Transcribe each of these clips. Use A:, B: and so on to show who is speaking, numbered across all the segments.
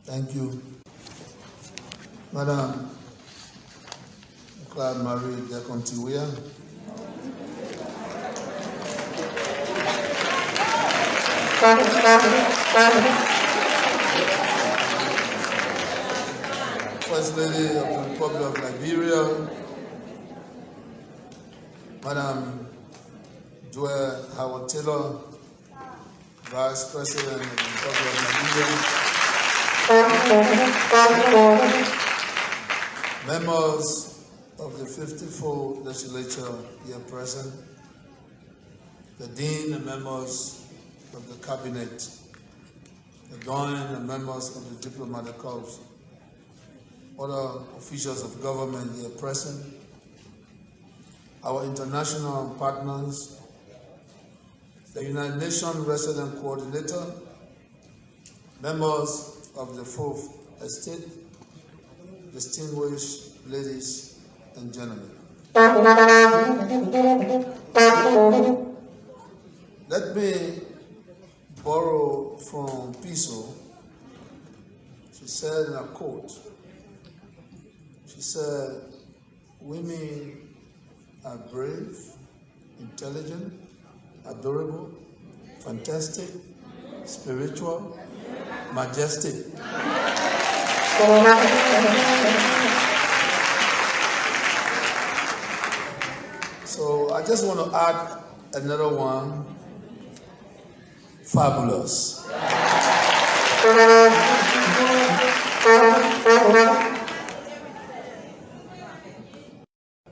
A: Thank you. Madam Claude Marie Deconti Weah. First Lady of the Republic of Liberia, Madam Weah Howard Taylor, Vice President of the Republic of Liberia, members of the 54th legislature here present, the Dean and members of the Cabinet, the Don and members of the Diplomatic Corps, other officials of government here present, our international partners, the United Nations Resident Coordinator, members of the Fourth Estate, distinguished ladies and gentlemen. Let me borrow from Piso. She said in a quote, she said, "Women are brave, intelligent, adorable, fantastic, spiritual, majestic." So I just want to add another one, fabulous.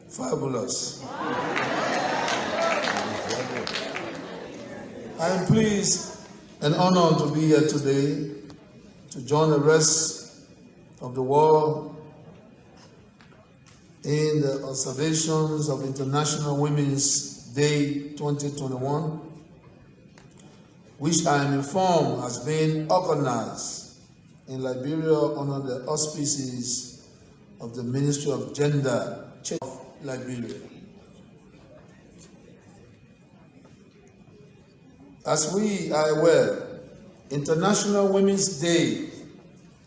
A: Fabulous. I am pleased and honored to be here today to join the rest of the world in the observations of International Women's Day 2021, which I am informed has been organized in Liberia under the auspices of the Ministry of Gender of Liberia. As we are aware, International Women's Day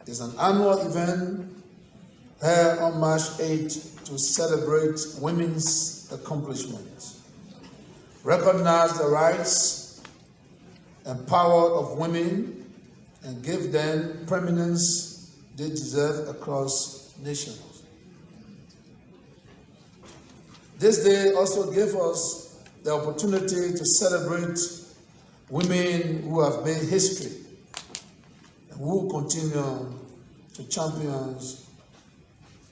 A: is an annual event held on March 8 to celebrate women's accomplishments, recognize the rights and power of women, and give them prominence they deserve across nations. This day also gave us the opportunity to celebrate women who have made history and who continue to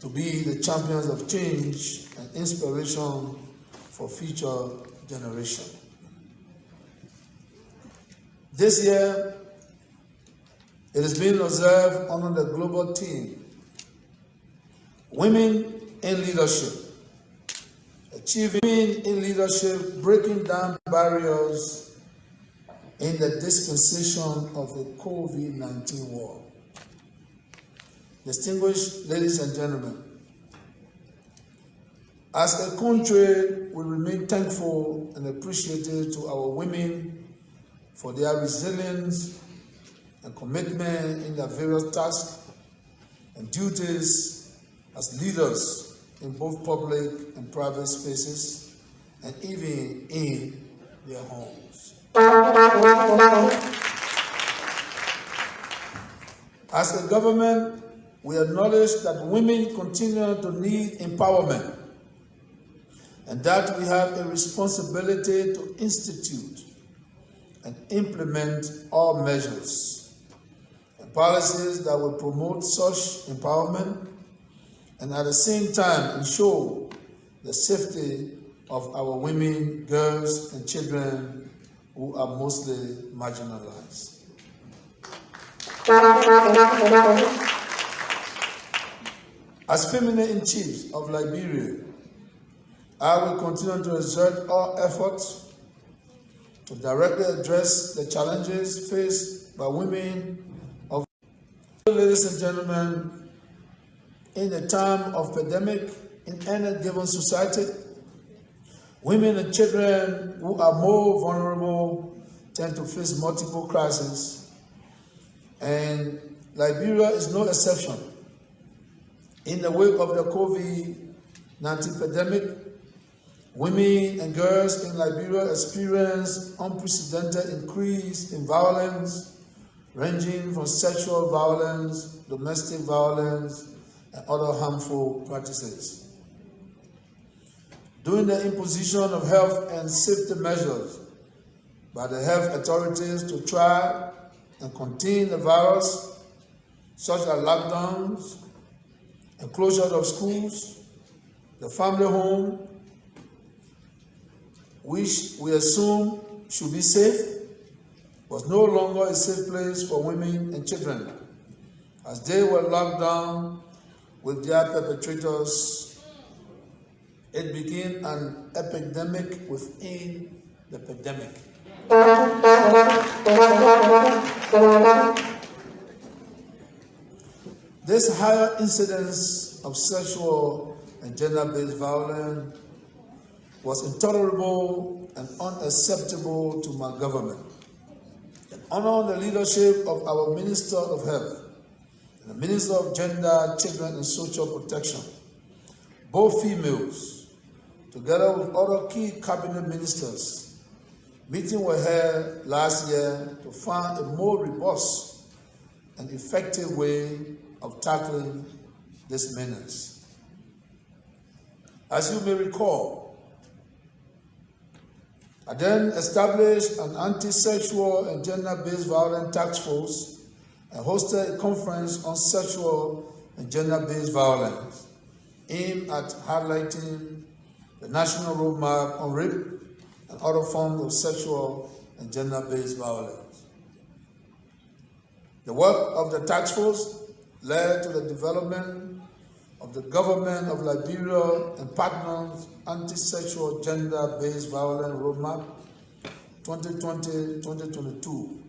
A: be the champions of change and inspiration for future generations. This year, it has been observed under the global theme, Women in Leadership, achieving in leadership, breaking down barriers in the dispensation of the COVID-19 war. Distinguished ladies and gentlemen, as a country, we remain thankful and appreciative to our women for their resilience and commitment in their various tasks and duties as leaders in both public and private spaces, and even in their homes. As a government, we acknowledge that women continue to need empowerment and that we have a responsibility to institute and implement all measures and policies that will promote such empowerment and at the same time ensure the safety of our women, girls, and children who are mostly marginalized. As Feminine-in-Chief of Liberia, I will continue to exert all efforts to directly address the challenges faced by women of. Ladies and gentlemen, in a time of pandemic in any given society, women and children who are more vulnerable tend to face multiple crises, and Liberia is no exception. In the wake of the COVID-19 pandemic, women and girls in Liberia experienced unprecedented increase in violence, ranging from sexual violence, domestic violence, and other harmful practices. During the imposition of health and safety measures by the health authorities to try and contain the virus, such as lockdowns and closure of schools, the family home, which we assume should be safe, was no longer a safe place for women and children, as they were locked down with their perpetrators. It became an epidemic within the pandemic. This higher incidence of sexual and gender-based violence was intolerable and unacceptable to my government. And honor the leadership of our Minister of Health and the Minister of Gender, Children and Social Protection, both females, together with other key cabinet ministers. Meetings were held last year to find a more robust and effective way of tackling this menace. As you may recall, I then established an anti-sexual and gender-based violence task force and hosted a conference on sexual and gender-based violence aimed at highlighting the national roadmap on rape and other forms of sexual and gender-based violence. The work of the task force led to the development of the Government of Liberia and Partners Anti-Sexual Gender-Based Violence Roadmap 2020-2022.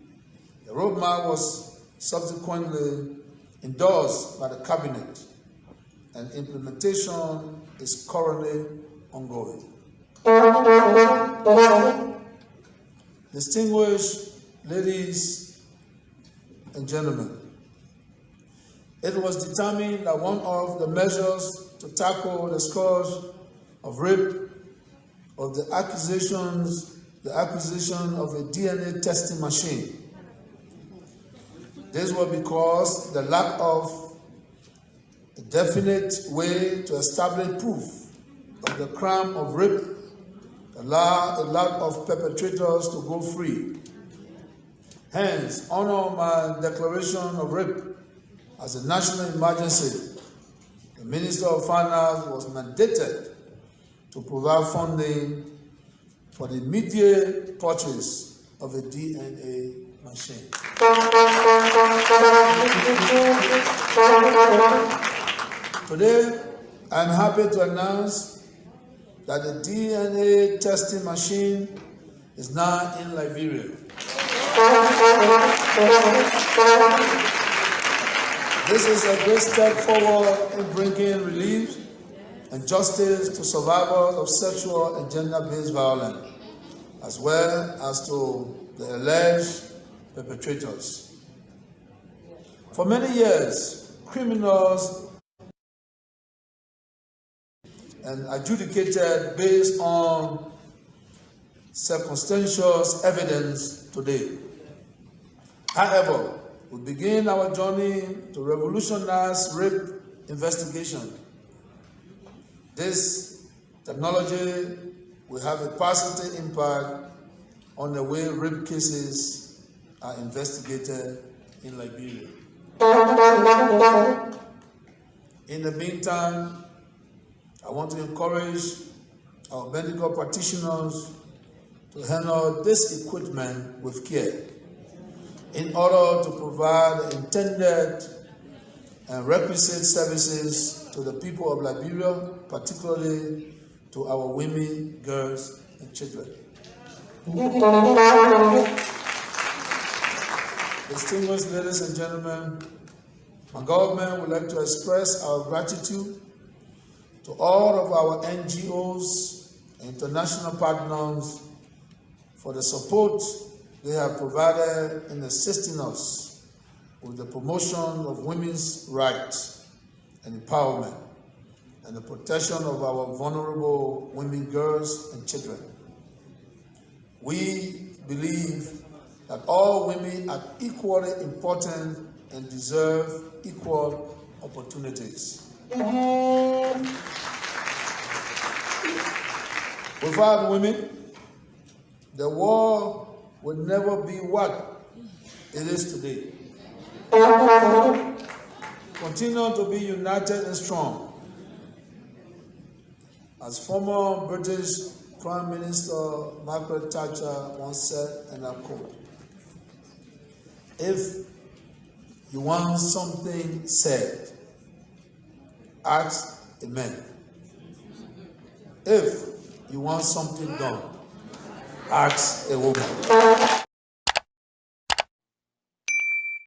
A: The roadmap was subsequently endorsed by the Cabinet, and implementation is currently ongoing. Distinguished ladies and gentlemen, it was determined that one of the measures to tackle the scourge of rape of the acquisition of a DNA testing machine. This was because the lack of a definite way to establish proof of the crime of rape allowed a lot of perpetrators to go free. Hence, honor my declaration of rape as a national emergency. The Minister of Finance was mandated to provide funding for the immediate purchase of a DNA machine. Today, I'm happy to announce that the DNA testing machine is now in Liberia. This is a great step forward in bringing relief and justice to survivors of sexual and gender-based violence, as well as to the alleged perpetrators. For many years, criminals and adjudicated based on circumstantial evidence today. However, we begin our journey to revolutionize rape investigation. This technology will have a positive impact on the way rape cases are investigated in Liberia. In the meantime, I want to encourage our medical practitioners to handle this equipment with care in order to provide the intended and requisite services to the people of Liberia, particularly to our women, girls, and children. Distinguished ladies and gentlemen, my government would like to express our gratitude to all of our NGOs and international partners for the support they have provided in assisting us with the promotion of women's rights and empowerment and the protection of our vulnerable women, girls, and children. We believe that all women are equally important and deserve equal opportunities. Without women, the world would never be what it is today. Continue to be united and strong. As former British Prime Minister Margaret Thatcher once said, and I quote, "If you want something said, ask a man. If you want something done, ask a woman."